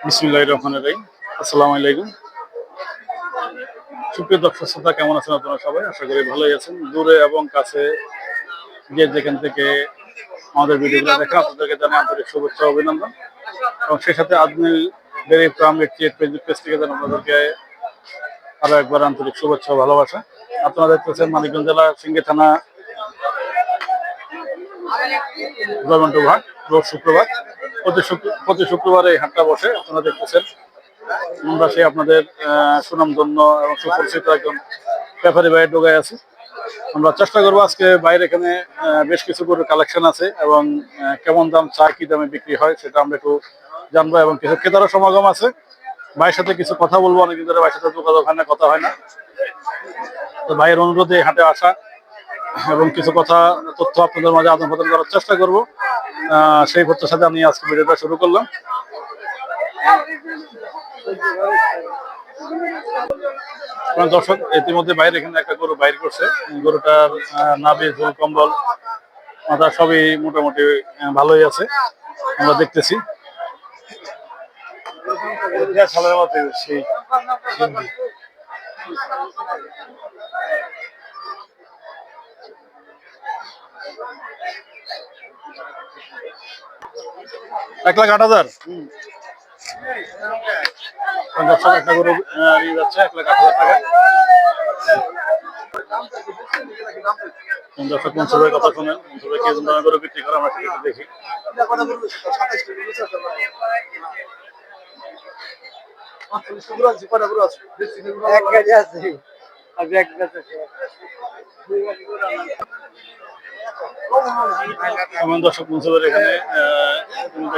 বিসমিল্লাহির রহমানির রহিম। আসসালামু আলাইকুম। সুপ্রিয় দর্শক শ্রোতা, কেমন আছেন আপনারা সবাই? আশা করি ভালোই আছেন। দূরে এবং কাছে যে যেখান থেকে আমাদের ভিডিওগুলো দেখেন, আপনাদেরকে জানাই আন্তরিক শুভেচ্ছা ও অভিনন্দন। এবং সেই সাথে Ajmer dairy farm Facebook page থেকে জানাই আপনাদেরকে আরো একবার আন্তরিক শুভেচ্ছা ও ভালোবাসা। আপনারা দেখতেছেন মানিকগঞ্জ জেলা সিংড়ি থানা জয়মন্টু রোজ শুক্রবার। প্রতি শুক্রবারে এই হাটটা বসে। আপনারা দেখতেছেন আমরা সেই আপনাদের সুনামধন্য এবং সুপরিচিত একজন ব্যাপারী ভাইয়ের ঢোকায় আছি। আমরা চেষ্টা করবো আজকে বাইরে এখানে বেশ কিছু করে কালেকশন আছে এবং কেমন দাম চা কি দামে বিক্রি হয় সেটা আমরা একটু জানবো এবং কিছু ক্রেতারও সমাগম আছে। ভাইয়ের সাথে কিছু কথা বলবো, অনেকদিন ধরে ভাইয়ের সাথে যোগাযোগ হয় না, কথা হয় না। তো ভাইয়ের অনুরোধে হাটে আসা এবং কিছু কথা তথ্য আপনাদের মাঝে আদান প্রদান করার চেষ্টা করবো। সেই প্রত্যাশাতে আমি আজকে ভিডিওটা শুরু করলাম। দর্শক ইতিমধ্যে বাইরে এখানে একটা গরু বাইর করছে। গরুটার নাভি, ঝোল, কম্বল, মাথা সবই মোটামুটি ভালোই আছে, আমরা দেখতেছি। $1,08,000 দর্শক একটা গরু নিয়ে যাচ্ছে $1,08,000। দর্শক মনসুরের কথা শুনেন, মনসুরের কি দামে গরু বিক্রি করে আমরা সেটা দেখি। দর্শক মনসুরের এখানে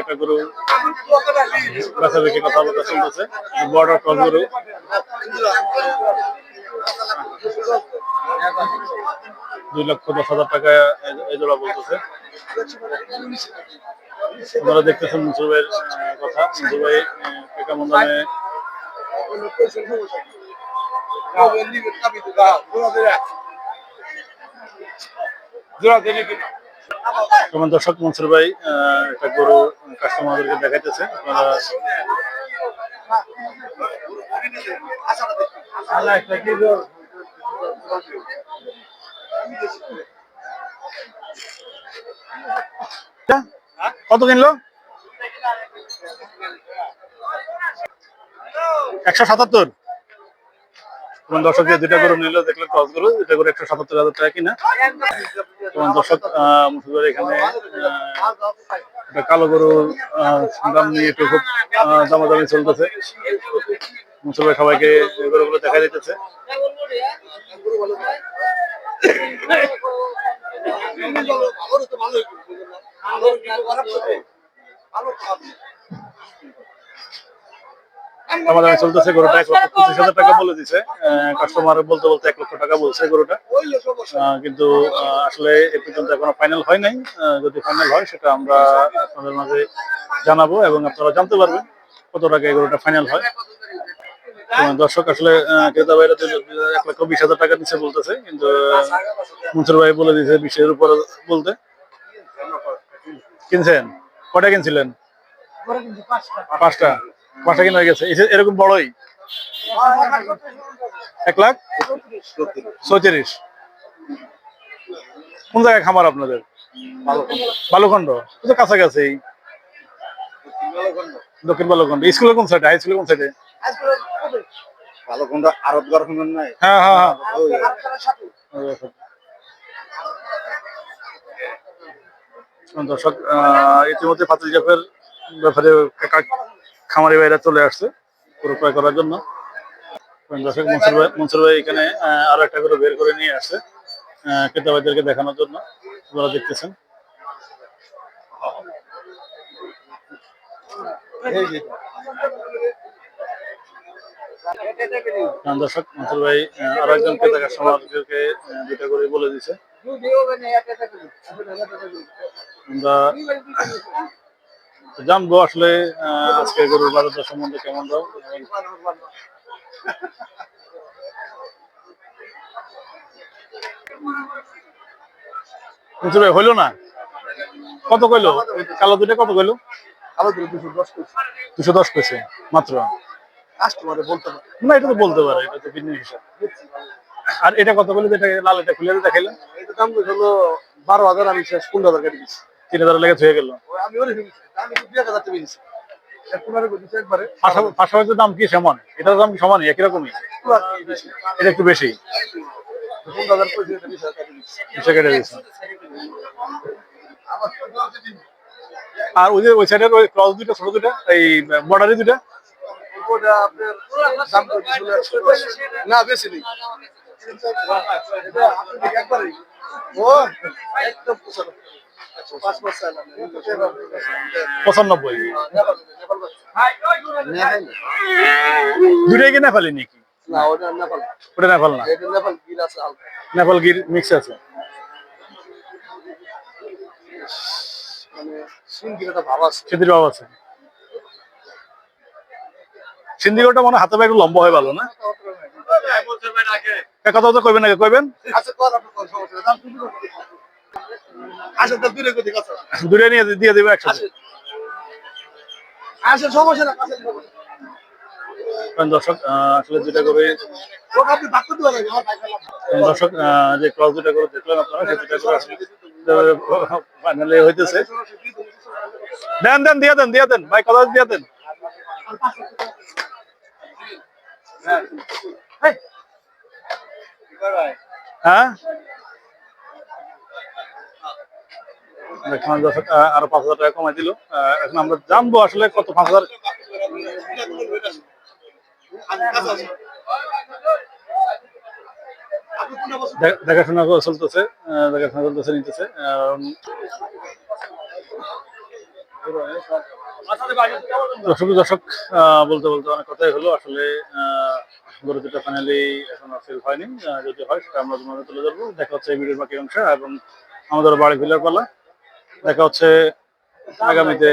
একটা গরু বেচা বিক্রি কথাবার্তা চলতেছে। বর্ডার ক্রস গরু, $2,10,000 এই জোড়া বলতেছে। আপনারা দেখতেছেন মনসুর ভাইয়ের কথা। মনসুর ভাই কেমন দামে দর্শক মনসুর ভাই একটা গরু কাস্টমারদেরকে দেখাইতেছে। আপনারা কত কিনলো? 177। দর্শক যে দুটা গরু নিল দেখলেন, ক্রস গরু, দুটা গরু $177,000 কিনা। দর্শক এখানে একটা কালো গরু দাম নিয়ে একটু খুব দামাদামি চলতেছে। মুসুর ভাই সবাইকে গরুগুলো দেখা দিতেছে। আমাদের চলতেছে। গরুটা $1,25,000 বলে দিছে। কাস্টমার বলতে বলতে $1,00,000 বলছে গরুটা, কিন্তু আসলে এ পর্যন্ত এখনো ফাইনাল হয় নাই। যদি ফাইনাল হয় সেটা আমরা আপনাদের মাঝে জানাবো এবং আপনারা জানতে পারবেন কত টাকা এই গরুটা ফাইনাল হয়। দর্শক আসলে ক্রেতা ভাইরা $1,20,000 নিচে বলতেছে, কিন্তু মনসুর ভাই বলে দিয়েছে 20-এর উপরে বলতে। কিনছেন কটা? কিনছিলেন 5টা। 5টা কিনা হয়ে গেছে। এরকম বড়ই $1,34,000। কোন জায়গায় খামার আপনাদের? বালুখণ্ড, কাছাকাছি। দক্ষিণ বালুখণ্ড। স্কুলের কোন সাইডে? হাই স্কুলের কোন সাইডে? হ্যাঁ হ্যাঁ হ্যাঁ। দর্শক ইতিমধ্যে ফাতিল জাফের ব্যাপারে খামারি ভাইরা চলে আসছে গরু ক্রয় করার জন্য। দর্শক মনসুর ভাই এখানে আরো একটা করে বের করে নিয়ে আসছে ক্রেতা ভাইদেরকে দেখানোর জন্য। আপনারা দেখতেছেন। দর্শক মনসুর ভাই আরো একজন ক্রেতা কাস্টমারদেরকে দুটা করে বলে দিছে। আমরা জানবো আসলে আজকে গরুর বাজার সম্বন্ধে কেমন দাম। হইলো না? কত কইলো? কালো দুটা কত কইলো? আমাদের 210 কইছে। 210 পেয়েছে মাত্র। কাস্টমারে বলতে পারে। না এটা তো বলতে পারে, এটা তো ভিন্ন হিসাব। আর এটা কত বলে, যেটা লাল, এটা খুলে দেখাইলেন? এটার দাম হলো 12,000, আমি শেষ 15,000 কেটে দিচ্ছি। 3000 লেগে হয়ে গেল। আমি ওরে দিচ্ছি, আমি তো 2,000 টাকা দিচ্ছি। এক 15 করে দিচ্ছি একবারে। পাশাপাশি দাম কি সমান? এটার দাম কি সমানই, একই রকমই? পুরা কি বেশি। এটা একটু বেশি। 15,000 কইছে, এটা 20,000 টাকা দিচ্ছি। বেশি কেটে দিয়েছে। আর ওই যে ওই সাইডের ওই ক্রস দুইটা, ছোট দুইটা, এই বর্ডারি দুইটা, ওটা আপনার দাম কত ছিল? 110 না বেশি নেই। এটা আপনি একবারে ও একদম 95 5 চাইলাম। 95। নেপাল নেপাল দুইটাই কি নেপালি নাকি? না ওটা নেপাল, ওটা নেপাল না, এটা নেপাল গির আছে হালকা। নেপাল গির মিক্স আছে। মানে সিঙ্গির একটা ভাব আছে। সিন্ধির ভাব আছে। সিন্ধিগড়টা মনে হয় হাতে একটু লম্বা হয়, ভালো না? কথা কথা কইবেন নাকি? কইবেন আচ্ছা কর আপনি কোন সমস্যা দাম কিন্তু আচ্ছা তো দূরে কোথায় কথা দূরে নিয়ে দিয়ে দেবো একসাথে। আচ্ছা সমস্যা না কাছে দর্শক আসলে দুটা করে, ও আপনি বাক্য দিবেন না আমার ভাই ফেলা। দর্শক যে ক্রস দুটা করে দেখলেন আপনারা, সেই দুটা করে আসলে ফাইনালে হইতেছে। দেন দেন, দিয়ে দেন, দিয়ে দেন ভাই, কথা দিয়ে দেন। হ্যাঁ দেখলাম দর্শক আরো 5,000 টাকা কমাই দিল। এখন আমরা জানবো আসলে কত, 5,000 দেখাশোনা চলতেছে, দেখাশোনা চলতেছে, নিতেছে। দর্শক দর্শক বলতে বলতে অনেক কথাই হলো আসলে। গরু দুটো ফাইনালি এখনো সেল হয়নি, যদি হয় সেটা আমরা তোমাদের তুলে ধরবো। দেখা হচ্ছে এই ভিডিওর বাকি অংশে, এবং আমাদের বাড়ি ভিলার পালা দেখা হচ্ছে আগামীতে।